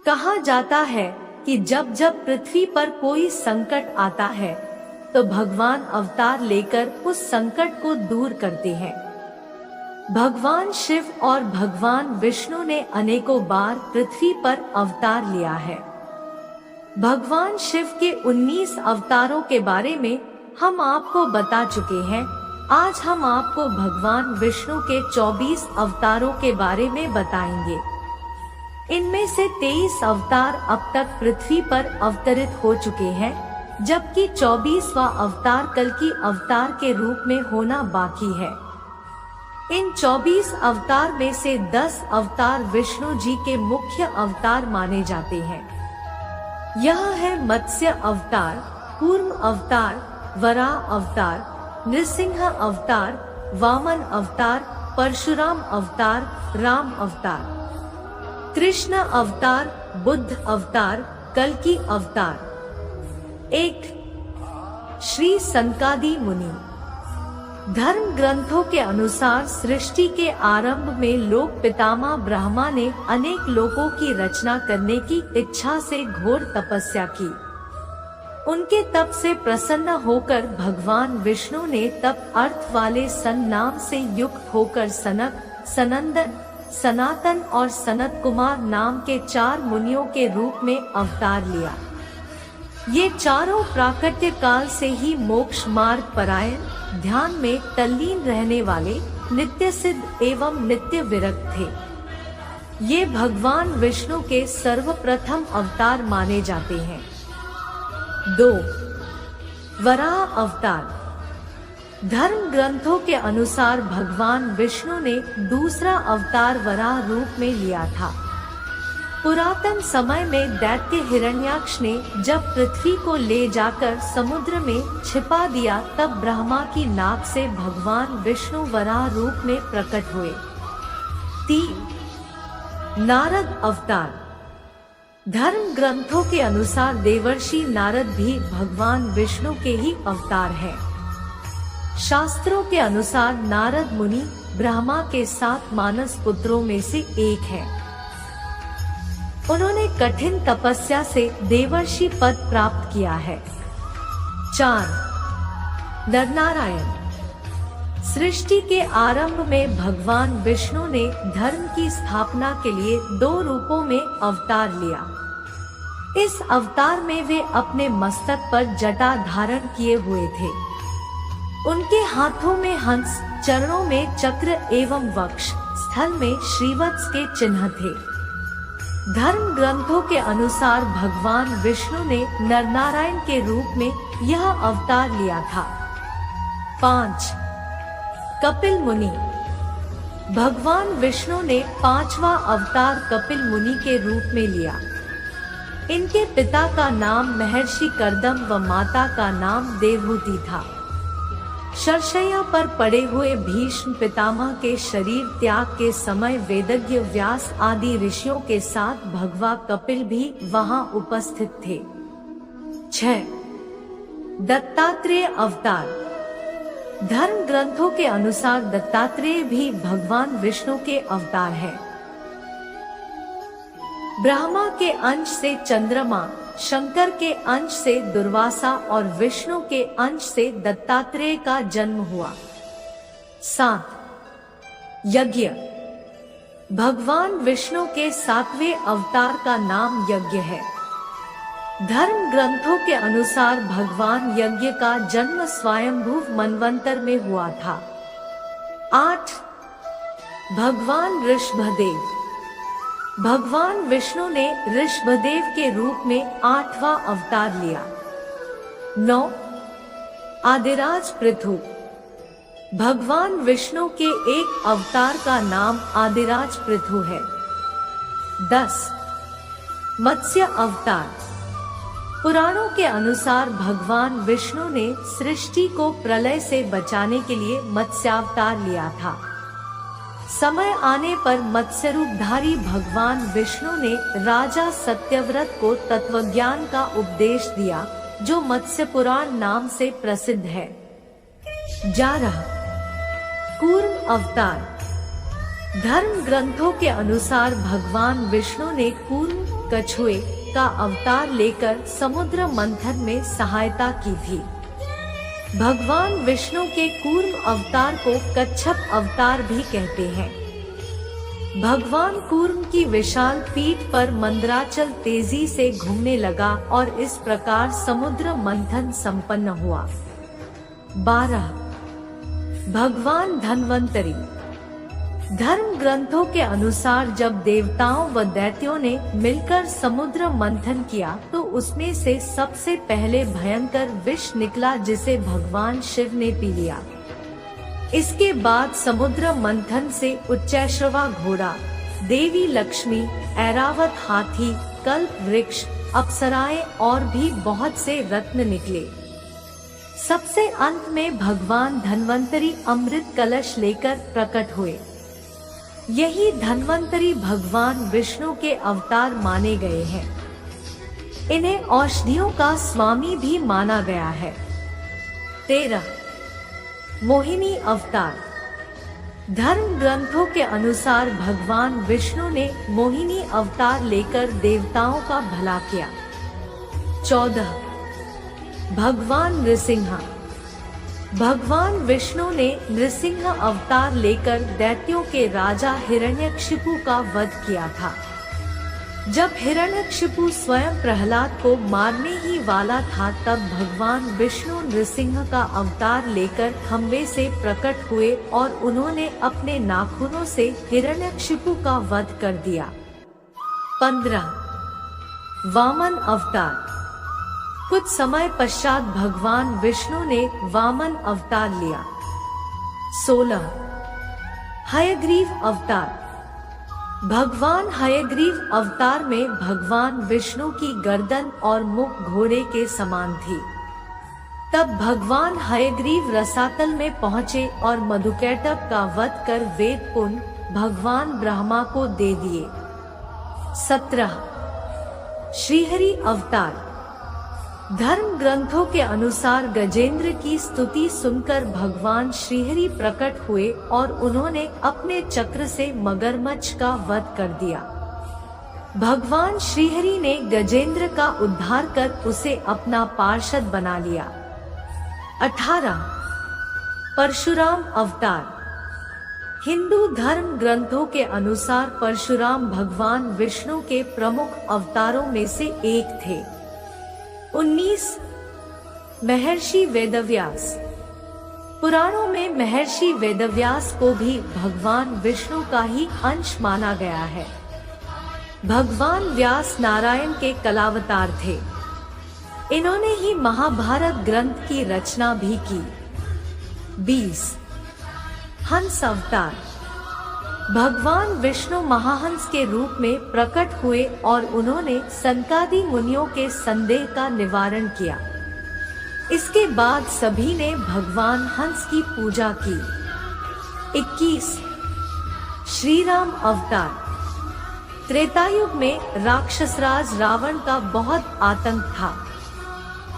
कहा जाता है कि जब जब पृथ्वी पर कोई संकट आता है तो भगवान अवतार लेकर उस संकट को दूर करते हैं। भगवान शिव और भगवान विष्णु ने अनेकों बार पृथ्वी पर अवतार लिया है। भगवान शिव के 19 अवतारों के बारे में हम आपको बता चुके हैं। आज हम आपको भगवान विष्णु के 24 अवतारों के बारे में बताएंगे। इनमें से 23 अवतार अब तक पृथ्वी पर अवतरित हो चुके हैं, जबकि 24वां अवतार कल्कि अवतार के रूप में होना बाकी है। इन 24 अवतार में से 10 अवतार विष्णु जी के मुख्य अवतार माने जाते हैं। यह है मत्स्य अवतार, कूर्म अवतार, वराह अवतार, नृसिंह अवतार, वामन अवतार, परशुराम अवतार, राम अवतार, कृष्ण अवतार, बुद्ध अवतार, कल्कि अवतार। 1. श्री सनकादि मुनि। धर्म ग्रंथों के अनुसार सृष्टि के आरंभ में लोक पितामह ब्रह्मा ने अनेक लोकों की रचना करने की इच्छा से घोर तपस्या की। उनके तप से प्रसन्न होकर भगवान विष्णु ने तप अर्थ वाले सन नाम से युक्त होकर सनक, सनंदन, सनातन और सनत कुमार नाम के 4 मुनियों के रूप में अवतार लिया। ये चारों प्राकट्य काल से ही मोक्ष मार्ग परायण, ध्यान में तल्लीन रहने वाले, नित्य सिद्ध एवं नित्य विरक्त थे। ये भगवान विष्णु के सर्वप्रथम अवतार माने जाते हैं। 2. वराह अवतार। धर्म ग्रंथों के अनुसार भगवान विष्णु ने दूसरा अवतार वराह रूप में लिया था। पुरातन समय में दैत्य हिरण्याक्ष ने जब पृथ्वी को ले जाकर समुद्र में छिपा दिया, तब ब्रह्मा की नाक से भगवान विष्णु वराह रूप में प्रकट हुए। 3. नारद अवतार। धर्म ग्रंथों के अनुसार देवर्षि नारद भी भगवान विष्णु के ही अवतार हैं। शास्त्रों के अनुसार नारद मुनि ब्रह्मा के 7 मानस पुत्रों में से एक है। उन्होंने कठिन तपस्या से देवर्षि पद प्राप्त किया है। 4. नरनारायण। सृष्टि के आरंभ में भगवान विष्णु ने धर्म की स्थापना के लिए 2 रूपों में अवतार लिया। इस अवतार में वे अपने मस्तक पर जटा धारण किए हुए थे। उनके हाथों में हंस, चरणों में चक्र एवं वक्ष स्थल में श्रीवत्स के चिन्ह थे। धर्म ग्रंथों के अनुसार भगवान विष्णु ने नरनारायण के रूप में यह अवतार लिया था। 5. कपिल मुनि। भगवान विष्णु ने 5वां अवतार कपिल मुनि के रूप में लिया। इनके पिता का नाम महर्षि कर्दम व माता का नाम देवहूति था। शरशैया पर पड़े हुए भीष्म पितामह के शरीर त्याग के समय वेदज्ञ व्यास आदि ऋषियों के साथ भगवा कपिल भी वहां उपस्थित थे। 6. दत्तात्रेय अवतार। धर्म ग्रंथों के अनुसार दत्तात्रेय भी भगवान विष्णु के अवतार हैं। ब्रह्मा के अंश से चंद्रमा, शंकर के अंश से दुर्वासा और विष्णु के अंश से दत्तात्रेय का जन्म हुआ। 7. यज्ञ। भगवान विष्णु के 7वें अवतार का नाम यज्ञ है। धर्म ग्रंथों के अनुसार भगवान यज्ञ का जन्म स्वयंभू मनवंतर में हुआ था। 8. भगवान ऋषभदेव। भगवान विष्णु ने ऋषभदेव के रूप में 8वां अवतार लिया। 9. आदिराज पृथु। भगवान विष्णु के एक अवतार का नाम आदिराज पृथु है। 10. मत्स्य अवतार। पुराणों के अनुसार भगवान विष्णु ने सृष्टि को प्रलय से बचाने के लिए मत्स्यावतार लिया था। समय आने पर मत्स्य रूपधारी भगवान विष्णु ने राजा सत्यव्रत को तत्वज्ञान का उपदेश दिया, जो मत्स्य पुराण नाम से प्रसिद्ध है। 11. कूर्म अवतार। धर्म ग्रंथों के अनुसार भगवान विष्णु ने कूर्म कछुए का अवतार लेकर समुद्र मंथन में सहायता की थी। भगवान विष्णु के कूर्म अवतार को कच्छप अवतार भी कहते हैं। भगवान कूर्म की विशाल पीठ पर मंदराचल तेजी से घूमने लगा और इस प्रकार समुद्र मंथन संपन्न हुआ। 12. भगवान धन्वंतरी। धर्म ग्रंथों के अनुसार जब देवताओं व दैत्यों ने मिलकर समुद्र मंथन किया तो उसमें से सबसे पहले भयंकर विष निकला जिसे भगवान शिव ने पी लिया। इसके बाद समुद्र मंथन से उच्चैश्रवा घोड़ा, देवी लक्ष्मी, ऐरावत हाथी, कल्प वृक्ष, अप्सराएं और भी बहुत से रत्न निकले। सबसे अंत में भगवान धन्वंतरी अमृत कलश लेकर प्रकट हुए। यही धन्वंतरी भगवान विष्णु के अवतार माने गए हैं। इन्हें औषधियों का स्वामी भी माना गया है। 13. मोहिनी अवतार। धर्म ग्रंथों के अनुसार भगवान विष्णु ने मोहिनी अवतार लेकर देवताओं का भला किया। 14. भगवान नृसिंह। भगवान विष्णु ने नृसिंह अवतार लेकर दैत्यों के राजा हिरण्यकशिपु का वध किया था। जब हिरण्यकशिपु स्वयं प्रहलाद को मारने ही वाला था तब भगवान विष्णु नृसिंह का अवतार लेकर खंबे से प्रकट हुए और उन्होंने अपने नाखूनों से हिरण्यकशिपु का वध कर दिया। 15. वामन अवतार। कुछ समय पश्चात भगवान विष्णु ने वामन अवतार लिया। 16. हयग्रीव अवतार। भगवान हयग्रीव अवतार में भगवान विष्णु की गर्दन और मुख घोड़े के समान थी। तब भगवान हयग्रीव रसातल में पहुँचे और मधुकैटभ का वध कर वेद पुण्य भगवान ब्रह्मा को दे दिए। 17. श्रीहरि अवतार। धर्म ग्रंथों के अनुसार गजेंद्र की स्तुति सुनकर भगवान श्रीहरि प्रकट हुए और उन्होंने अपने चक्र से मगरमच्छ का वध कर दिया। भगवान श्रीहरि ने गजेंद्र का उद्धार कर उसे अपना पार्षद बना लिया। 18. परशुराम अवतार। हिंदू धर्म ग्रंथों के अनुसार परशुराम भगवान विष्णु के प्रमुख अवतारों में से एक थे। 19. महर्षि वेदव्यास। पुराणों में महर्षि वेदव्यास को भी भगवान विष्णु का ही अंश माना गया है। भगवान व्यास नारायण के कलावतार थे। इन्होंने ही महाभारत ग्रंथ की रचना भी की। 20. हंस अवतार। भगवान विष्णु महाहंस के रूप में प्रकट हुए और उन्होंने सनकादि मुनियों के संदेह का निवारण किया। इसके बाद सभी ने भगवान हंस की पूजा की। 21. श्री राम अवतार। त्रेतायुग में राक्षसराज रावण का बहुत आतंक था।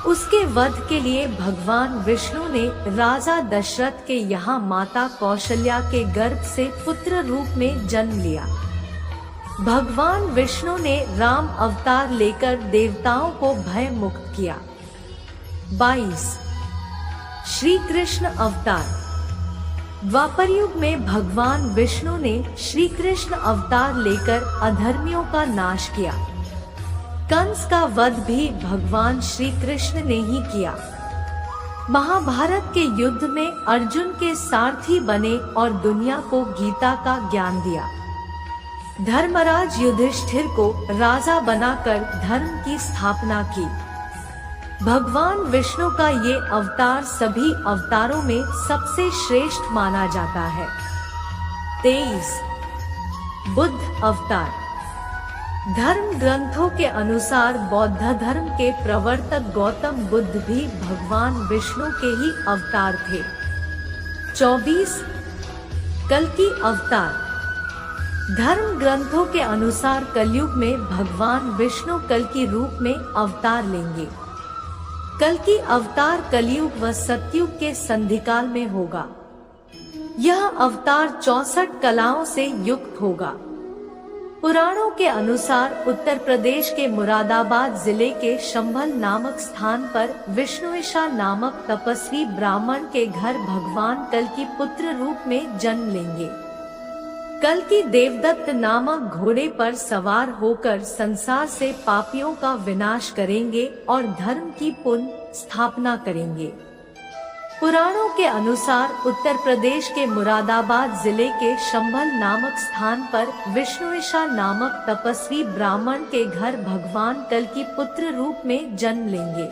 उसके वध के लिए भगवान विष्णु ने राजा दशरथ के यहाँ माता कौशल्या के गर्भ से पुत्र रूप में जन्म लिया। भगवान विष्णु ने राम अवतार लेकर देवताओं को भय मुक्त किया। 22. श्री कृष्ण अवतार। द्वापर युग में भगवान विष्णु ने श्री कृष्ण अवतार लेकर अधर्मियों का नाश किया। कंस का वध भी भगवान श्री कृष्ण ने ही किया। महाभारत के युद्ध में अर्जुन के सारथी बने और दुनिया को गीता का ज्ञान दिया। धर्मराज युधिष्ठिर को राजा बनाकर धर्म की स्थापना की। भगवान विष्णु का ये अवतार सभी अवतारों में सबसे श्रेष्ठ माना जाता है। 23. बुद्ध अवतार। धर्म ग्रंथों के अनुसार बौद्ध धर्म के प्रवर्तक गौतम बुद्ध भी भगवान विष्णु के ही अवतार थे। 24. कल्कि अवतार। धर्म ग्रंथों के अनुसार कलयुग में भगवान विष्णु कल्कि रूप में अवतार लेंगे। कल्कि अवतार कलयुग व सतयुग के संधिकाल में होगा। यह अवतार 64 कलाओं से युक्त होगा। पुराणों के अनुसार उत्तर प्रदेश के मुरादाबाद जिले के शंभल नामक स्थान पर विष्णुईशा नामक तपस्वी ब्राह्मण के घर भगवान कल की पुत्र रूप में जन्म लेंगे। कल की देवदत्त नामक घोड़े पर सवार होकर संसार से पापियों का विनाश करेंगे और धर्म की पुनः स्थापना करेंगे। पुराणों के अनुसार उत्तर प्रदेश के मुरादाबाद जिले के शंभल नामक स्थान पर विष्णुईशा नामक तपस्वी ब्राह्मण के घर भगवान कल की पुत्र रूप में जन्म लेंगे।